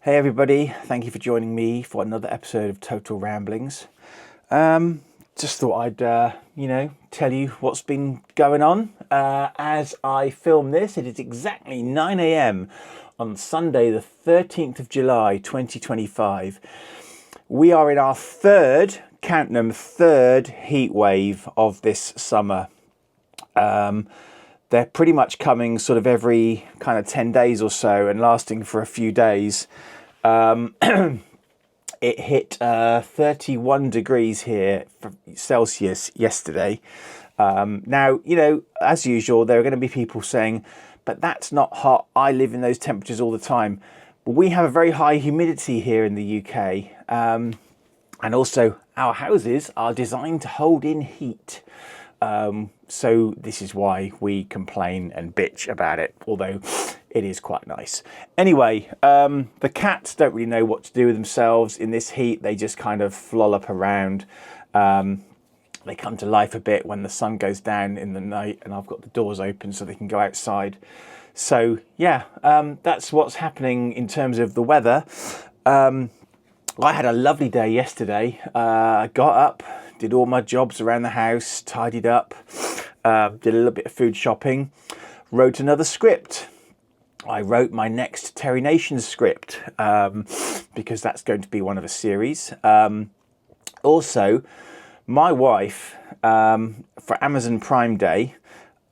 Hey everybody, thank you for joining me for another episode of Total Ramblings. Just thought I'd, tell you what's been going on. As I film this, it is exactly 9 a.m. on Sunday, the 13th of July, 2025. We are in our third heat wave of this summer. They're pretty much coming sort of every kind of 10 days or so and lasting for a few days. It hit 31 degrees here Celsius yesterday. Now, as usual, there are going to be people saying, but that's not hot. I live in those temperatures all the time. But we have a very high humidity here in the UK. And also our houses are designed to hold in heat. So this is why we complain and bitch about it, although it is quite nice. Anyway, the cats don't really know what to do with themselves in this heat. They just kind of flollop around. They come to life a bit when the sun goes down in the night and I've got the doors open so they can go outside. So yeah, that's what's happening in terms of the weather. I had a lovely day yesterday. I got up, did all my jobs around the house, tidied up, did a little bit of food shopping, wrote another script. I wrote my next Terry Nation script because that's going to be one of a series. Also, my wife, for Amazon Prime Day,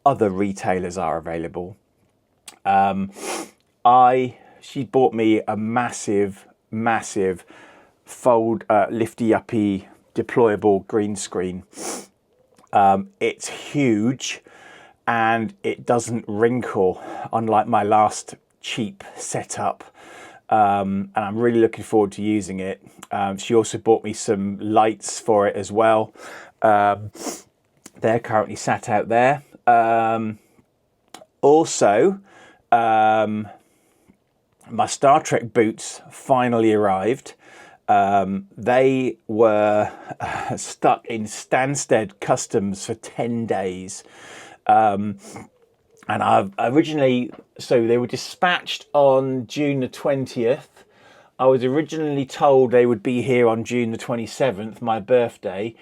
other retailers are available. She bought me a massive fold lifty uppy deployable green screen. It's huge and it doesn't wrinkle, unlike my last cheap setup, and I'm really looking forward to using it. She also bought me some lights for it as well. They're currently sat out there. Also, my Star Trek boots finally arrived. They were stuck in Stansted Customs for 10 days. And I've originally, so they were dispatched on June the 20th. I was originally told they would be here on June the 27th, my birthday.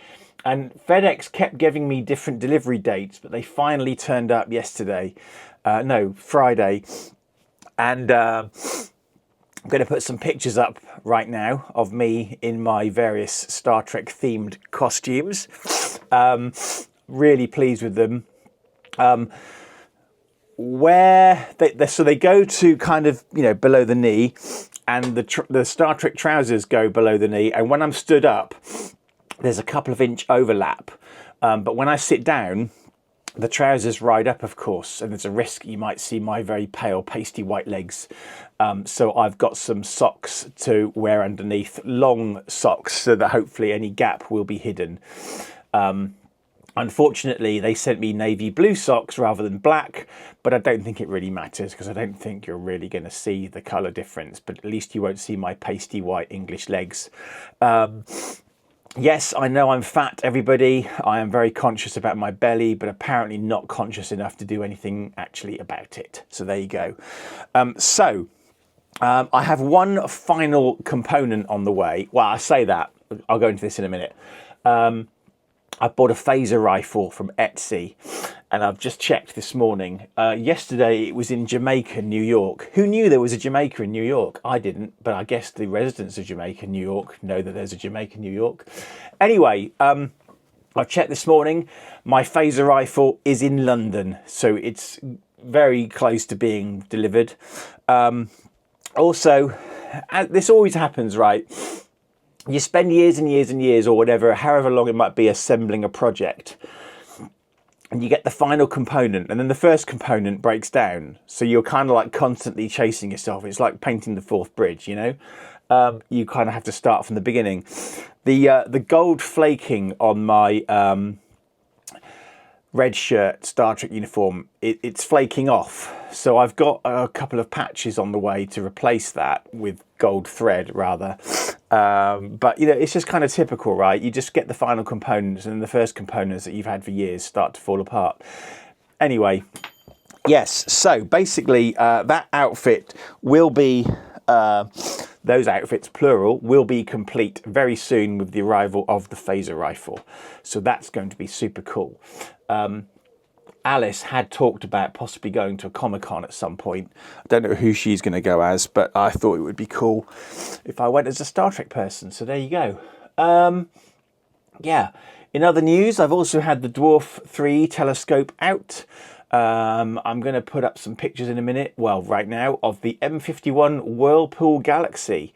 And FedEx kept giving me different delivery dates, but they finally turned up yesterday. Friday. And I'm going to put some pictures up right now of me in my various Star Trek themed costumes. Really pleased with them. Where they go to kind of, below the knee, and the Star Trek trousers go below the knee. And when I'm stood up, there's a couple of inch overlap. But when I sit down, the trousers ride up, of course, and there's a risk you might see my very pale, pasty white legs. So I've got some socks to wear underneath, long socks, so that hopefully any gap will be hidden. Unfortunately, they sent me navy blue socks rather than black, but I don't think it really matters because I don't think you're really going to see the colour difference, but at least you won't see my pasty white English legs. Yes, I know I'm fat, everybody. I am very conscious about my belly, but apparently not conscious enough to do anything actually about it. So there you go. I have one final component on the way. Well, I say that. I'll go into this in a minute. I bought a phaser rifle from Etsy, and I've just checked this morning. Yesterday it was in Jamaica, New York. Who knew there was a Jamaica in New York? I didn't, but I guess the residents of Jamaica, New York know that there's a Jamaica, New York. Anyway, I've checked this morning. My phaser rifle is in London, so it's very close to being delivered. Also, this always happens, right? You spend years and years and years, or whatever, however long it might be, assembling a project, and you get the final component, and then the first component breaks down. So you're kind of like constantly chasing yourself. It's like painting the fourth bridge, you kind of have to start from the beginning. The gold flaking on my red shirt Star Trek uniform, it's flaking off. So I've got a couple of patches on the way to replace that with gold thread, rather. But it's just kind of typical, right? You just get the final components, and then the first components that you've had for years start to fall apart. Anyway, yes, so basically that outfit will be the those outfits, plural, will be complete very soon with the arrival of the phaser rifle. So that's going to be super cool. Alice had talked about possibly going to a Comic-Con at some point. I don't know who she's going to go as, but I thought it would be cool if I went as a Star Trek person. So there you go. Yeah. In other news, I've also had the Dwarf III telescope out. I'm going to put up some pictures in a minute, well, right now, of the M51 Whirlpool Galaxy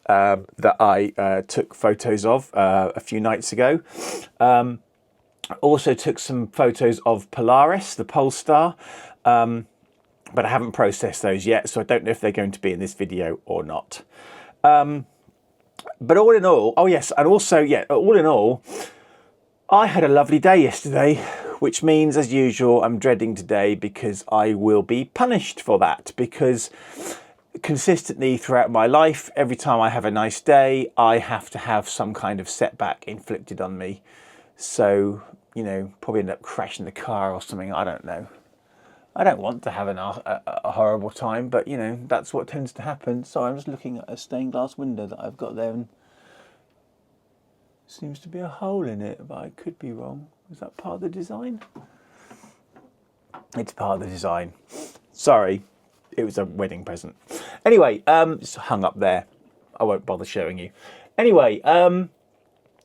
that I took photos of a few nights ago. Also took some photos of Polaris, the pole star, but I haven't processed those yet, so I don't know if they're going to be in this video or not. But all in all, oh yes, and also, yeah, all in all, I had a lovely day yesterday, which means, as usual, I'm dreading today because I will be punished for that, because consistently throughout my life, every time I have a nice day, I have to have some kind of setback inflicted on me. So, you know, probably end up crashing the car or something, I don't know. I don't want to have a horrible time, but, you know, that's what tends to happen. So I'm just looking at a stained glass window that I've got there, and seems to be a hole in it, but I could be wrong. Is that part of the design? It's part of the design. Sorry, it was a wedding present. Anyway, it's hung up there. I won't bother showing you. Anyway,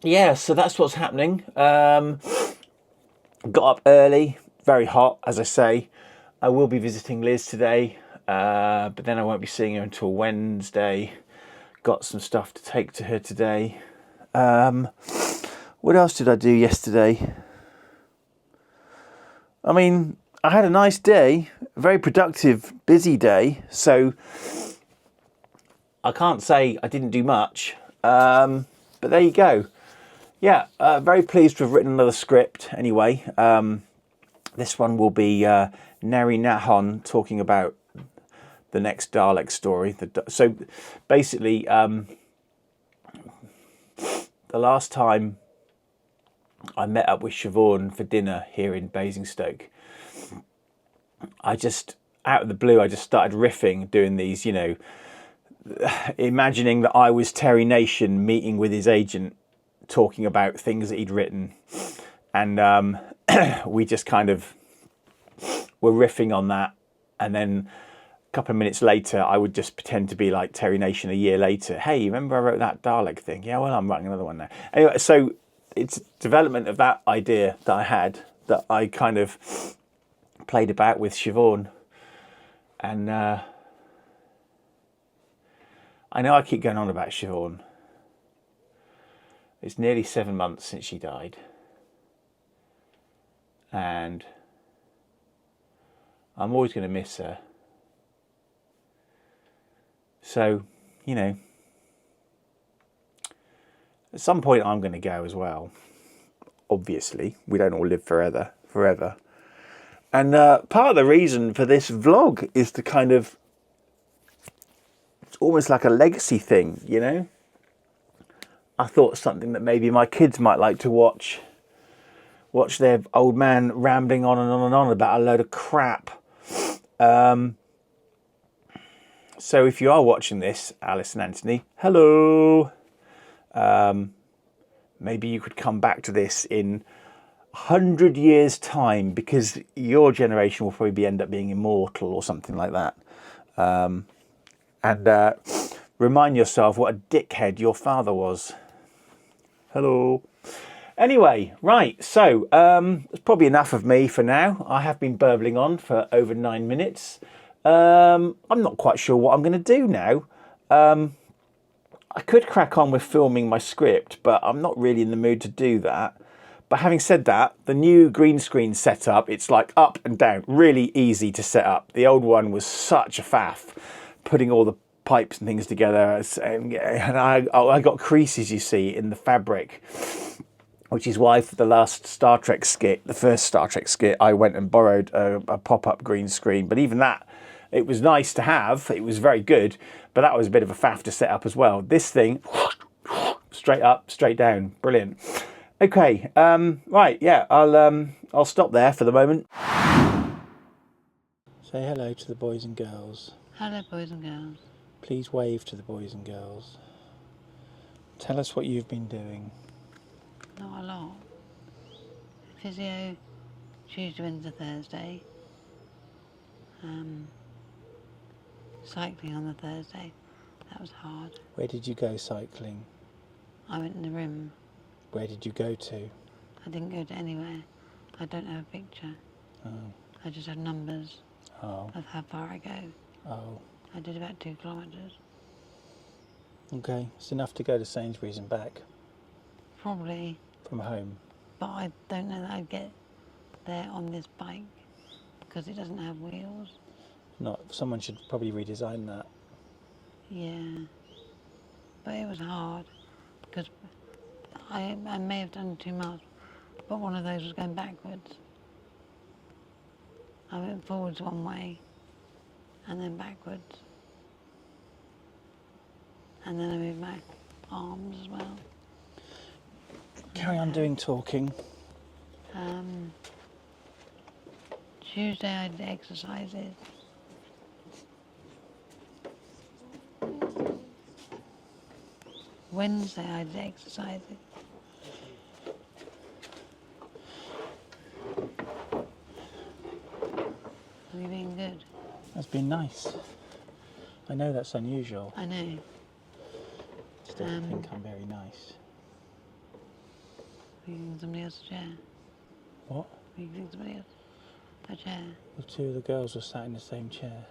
yeah, so that's what's happening. Got up early, very hot, as I say. I will be visiting Liz today, but then I won't be seeing her until Wednesday. Got some stuff to take to her today. What else did I do yesterday? I mean, I had a nice day, a very productive, busy day, so I can't say I didn't do much, but there you go. Yeah, very pleased to have written another script anyway. This one will be Neri Nahon talking about the next Dalek story. So basically, the last time I met up with Siobhan for dinner here in Basingstoke, I just, out of the blue, I just started riffing, doing these, you know, imagining that I was Terry Nation meeting with his agent, talking about things that he'd written. And we just kind of were riffing on that. And then a couple of minutes later, I would just pretend to be like Terry Nation a year later. Hey, remember I wrote that Dalek thing? Yeah, well, I'm writing another one now. Anyway, so it's development of that idea that I had, that I kind of played about with Siobhan. And I know I keep going on about Siobhan. It's nearly 7 months since she died. And I'm always going to miss her. So, you know, at some point I'm going to go as well. Obviously, we don't all live forever. And part of the reason for this vlog is to kind of, it's almost like a legacy thing, you know? I thought something that maybe my kids might like to watch their old man rambling on and on and on about a load of crap. So if you are watching this, Alice and Anthony, hello. Maybe you could come back to this in 100 years' time, because your generation will probably end up being immortal or something like that. And remind yourself what a dickhead your father was. Hello. Anyway, right, so it's probably enough of me for now. I have been burbling on for over 9 minutes. I'm not quite sure what I'm going to do now. I could crack on with filming my script, but I'm not really in the mood to do that. But having said that, the new green screen setup, it's like up and down, really easy to set up. The old one was such a faff, putting all the pipes and things together. And I got creases, you see, in the fabric, which is why for the last Star Trek skit, the first Star Trek skit, I went and borrowed a pop-up green screen. But even that, it was nice to have. It was very good, but that was a bit of a faff to set up as well. This thing, straight up, straight down, brilliant. Okay, right, yeah, I'll stop there for the moment. Say hello to the boys and girls. Hello, boys and girls. Please wave to the boys and girls. Tell us what you've been doing. Not a lot. Physio, Tuesday, Wednesday, Thursday. Cycling on the Thursday. That was hard. Where did you go cycling? I went in the rim. Where did you go to? I didn't go to anywhere. I don't have a picture. Oh. I just have numbers Oh. of how far I go. Oh. I did about 2 kilometres. Okay, it's enough to go to Sainsbury's and back. Probably. From home. But I don't know that I'd get there on this bike because it doesn't have wheels. Someone should probably redesign that. Yeah. But it was hard because I may have done 2 miles, but one of those was going backwards. I went forwards one way and then backwards. And then I moved my arms as well. Carry on doing talking. Tuesday I did exercises. Wednesday I did exercises. Have you been good? That's been nice. I know that's unusual. I know. Just don't think I'm very nice. We can give somebody else a chair. What? We can give somebody else a chair. Well, 2 of the girls were sat in the same chair.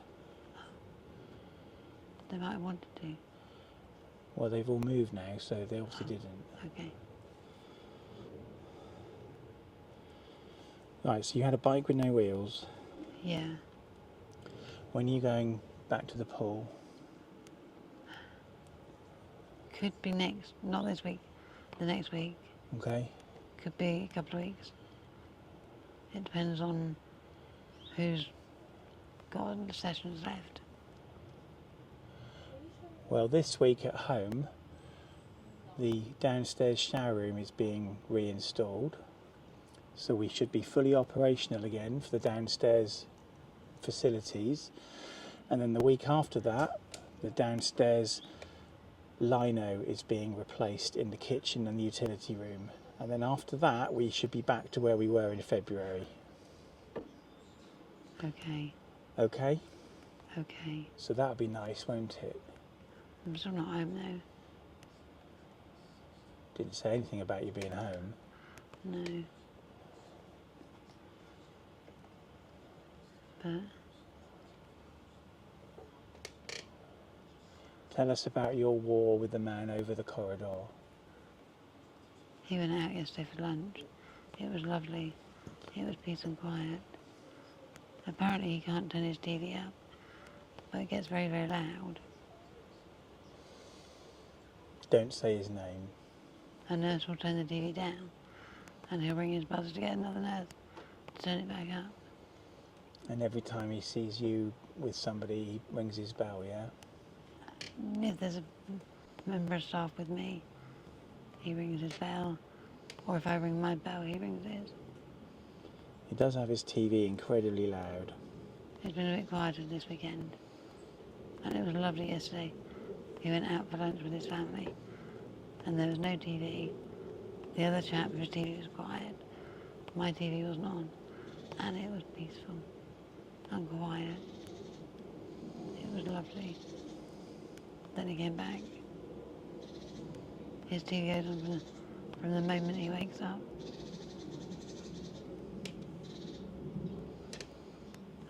They might have wanted to. Well, they've all moved now, so they obviously didn't. Okay. Right, so you had a bike with no wheels. Yeah. When are you going back to the pool? Could be next, not this week, the next week. Okay. Could be a couple of weeks. It depends on who's got sessions left. Well, this week at home, the downstairs shower room is being reinstalled. So we should be fully operational again for the downstairs facilities. And then the week after that, the downstairs lino is being replaced in the kitchen and the utility room. And then after that, we should be back to where we were in February. Okay. Okay? Okay. So that'll be nice, won't it? I'm still not home though. Didn't say anything about you being home. No. But Tell us about your war with the man over the corridor. he went out yesterday for lunch. It was lovely. It was peace and quiet. Apparently he can't turn his TV up, but it gets very, very loud. Don't say his name. A nurse will turn the TV down, and he'll ring his buzzer to get another nurse to turn it back up. And every time he sees you with somebody, he rings his bell, yeah? If there's a member of staff with me, he rings his bell, or if I ring my bell, he rings his. He does have his TV incredibly loud. It's been a bit quieter this weekend, and it was lovely yesterday. He went out for lunch with his family, and there was no TV. The other chap, whose TV was quiet, my TV wasn't on, and it was peaceful and quiet. It was lovely. Then he came back. His TV goes on from the moment he wakes up.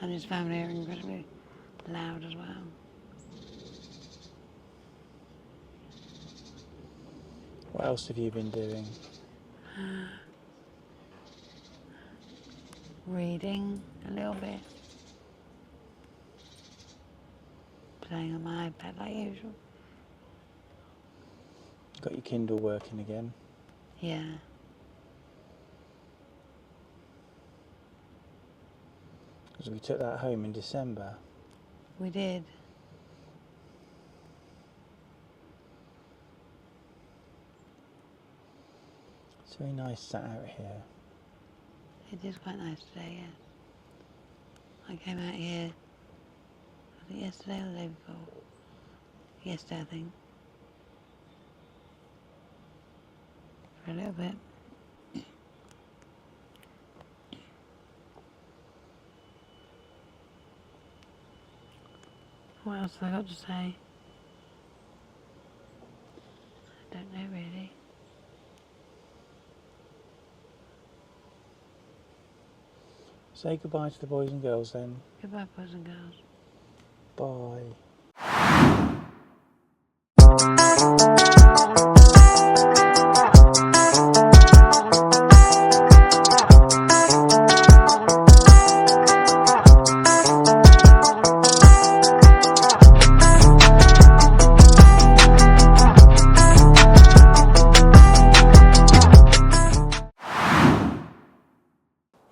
And his family are incredibly loud as well. What else have you been doing? Reading a little bit. Playing on my iPad like usual. Got your Kindle working again? Yeah. Because we took that home in December. We did. It's very nice sat out here. It is quite nice today, yeah. I came out here, I think yesterday or the day before. yesterday, I think. For a little bit. What else have I got to say? I don't know really. Say goodbye to the boys and girls then. Goodbye, boys and girls. Bye.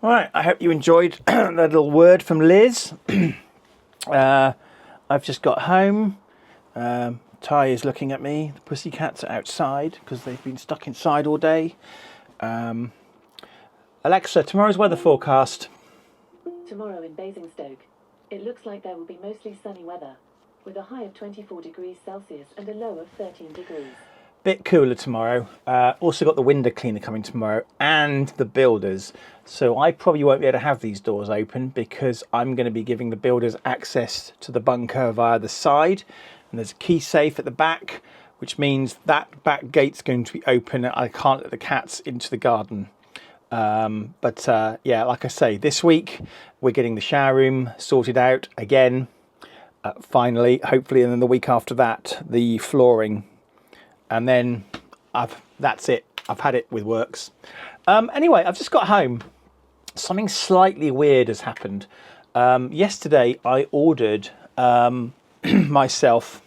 Right, I hope you enjoyed that little word from Liz. I've just got home. Ty is looking at me. The pussycats are outside because they've been stuck inside all day. Alexa, tomorrow's weather forecast. Tomorrow in Basingstoke, it looks like there will be mostly sunny weather, with a high of 24 degrees Celsius and a low of 13 degrees. Bit cooler tomorrow. Also got the window cleaner coming tomorrow and the builders. So I probably won't be able to have these doors open because I'm going to be giving the builders access to the bunker via the side. And there's a key safe at the back, which means that back gate's going to be open. I can't let the cats into the garden. Yeah, like I say, this week we're getting the shower room sorted out again. Finally, hopefully, and then the week after that, the flooring. And then that's it. I've had it with works. Anyway, I've just got home. Something slightly weird has happened. Yesterday, I ordered myself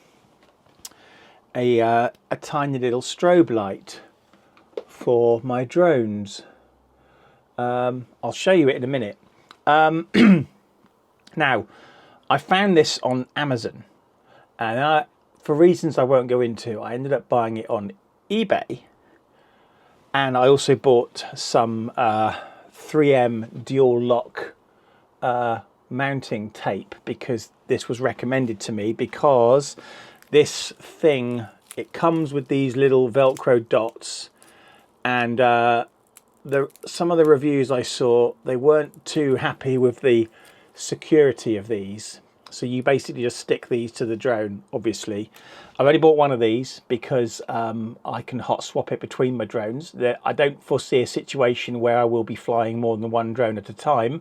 a tiny little strobe light for my drones. I'll show you it in a minute. Now, I found this on Amazon, and for reasons I won't go into, I ended up buying it on eBay, and I also bought some 3M dual lock mounting tape because this was recommended to me, because this thing, it comes with these little Velcro dots, and some of the reviews I saw, they weren't too happy with the security of these. So you basically just stick these to the drone, obviously. I've only bought one of these because I can hot swap it between my drones. I don't foresee a situation where I will be flying more than one drone at a time,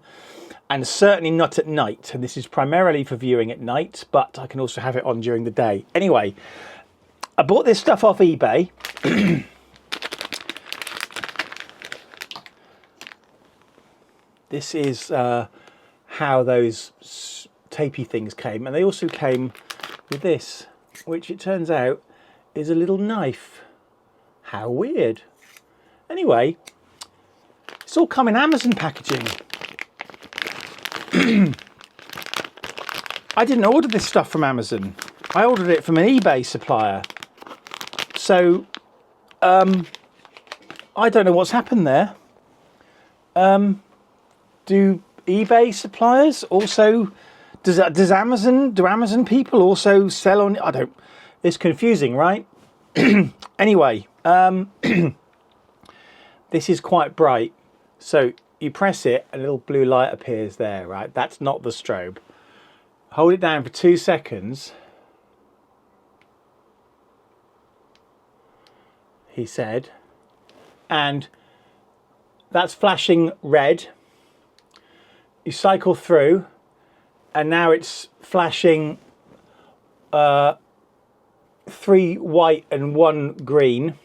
and certainly not at night. And this is primarily for viewing at night, but I can also have it on during the day. Anyway, I bought this stuff off eBay. This is how those tapey things came, and they also came with this, which it turns out is a little knife. How weird. Anyway, it's all come in Amazon packaging. I didn't order this stuff from Amazon. I ordered it from an eBay supplier. So I don't know what's happened there. Do eBay suppliers also, do Amazon people also sell on, I don't, it's confusing, right? Anyway, this is quite bright. So you press it, a little blue light appears there, right? That's not the strobe. Hold it down for 2 seconds. He said, and that's flashing red. You cycle through, and now it's flashing 3 white and 1 green,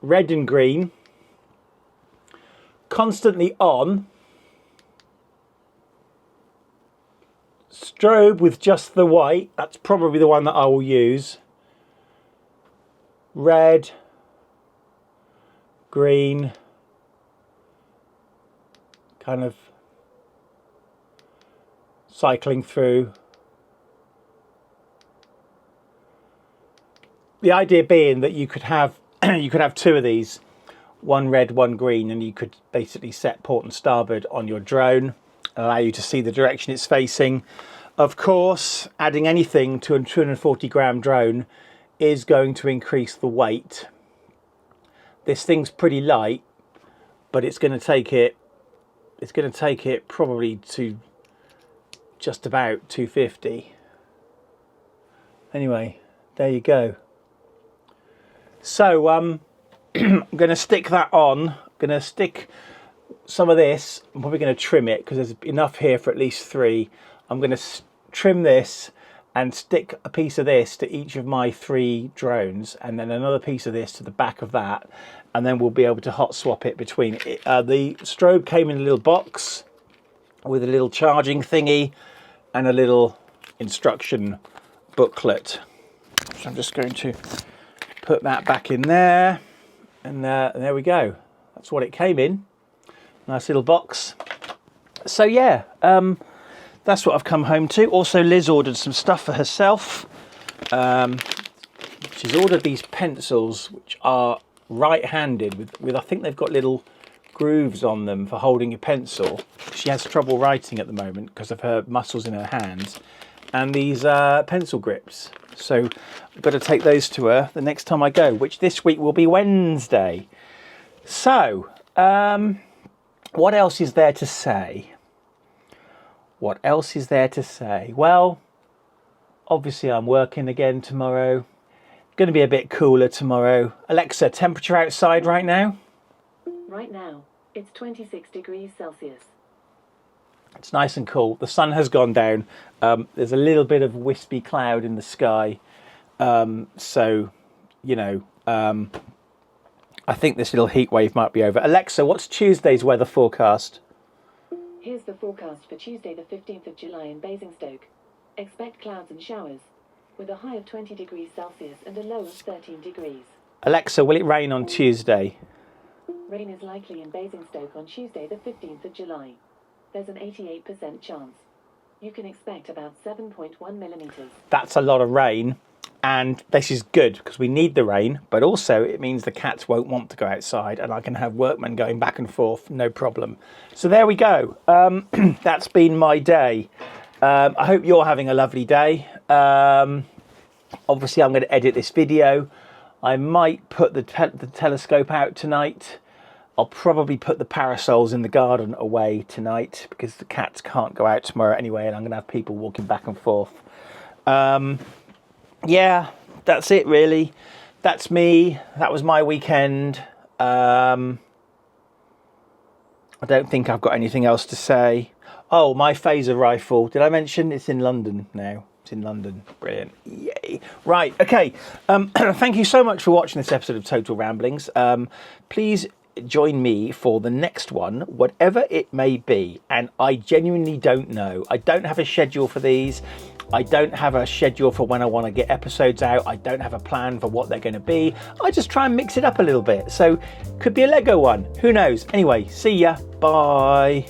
red and green, constantly on, strobe with just the white, that's probably the one that I will use, red, green, kind of cycling through. The idea being that you could have you could have 2 of these, one red, one green, and you could basically set port and starboard on your drone, allow you to see the direction it's facing. Of course, adding anything to a 240 gram drone is going to increase the weight. This thing's pretty light, but it's going to take it probably to just about 250. Anyway, there you go. So I'm going to stick that on. I'm going to stick some of this. I'm probably going to trim it because there's enough here for at least 3. I'm going to trim this and stick a piece of this to each of my 3 drones, and then another piece of this to the back of that, and then we'll be able to hot swap it between it. The strobe came in a little box with a little charging thingy and a little instruction booklet. So I'm just going to put that back in there, and there we go. That's what it came in. Nice little box. So yeah, that's what I've come home to. Also, Liz ordered some stuff for herself. She's ordered these pencils, which are right-handed with I think they've got little grooves on them for holding a pencil. She has trouble writing at the moment because of her muscles in her hands. And these pencil grips. So I've got to take those to her the next time I go, which this week will be Wednesday. So, what else is there to say? What else is there to say? Well, obviously I'm working again tomorrow. Going to be a bit cooler tomorrow. Alexa, temperature outside right now? Right now, it's 26 degrees Celsius. It's nice and cool. The sun has gone down. There's a little bit of wispy cloud in the sky. So, you know, I think this little heat wave might be over. Alexa, what's Tuesday's weather forecast? Here's the forecast for Tuesday the 15th of July in Basingstoke. Expect clouds and showers, with a high of 20 degrees Celsius and a low of 13 degrees. Alexa, will it rain on Tuesday? Rain is likely in Basingstoke on Tuesday the 15th of July. There's an 88% chance. You can expect about 7.1 millimetres. That's a lot of rain, and this is good because we need the rain, but also it means the cats won't want to go outside and I can have workmen going back and forth, no problem. So there we go. That's been my day. I hope you're having a lovely day. Obviously I'm going to edit this video. I might put the telescope out tonight. I'll probably put the parasols in the garden away tonight because the cats can't go out tomorrow anyway, and I'm going to have people walking back and forth. Yeah, that's it really. That's me. That was my weekend. I don't think I've got anything else to say. Oh, my phaser rifle. Did I mention it's in London now? It's in London. Brilliant. Yay. Right, okay. Thank you so much for watching this episode of Total Ramblings. Please join me for the next one, whatever it may be. And I genuinely don't know. I don't have a schedule for these. I don't have a schedule for when I want to get episodes out. I don't have a plan for what they're going to be. I just try and mix it up a little bit. So could be a Lego one. Who knows? Anyway, see ya. Bye.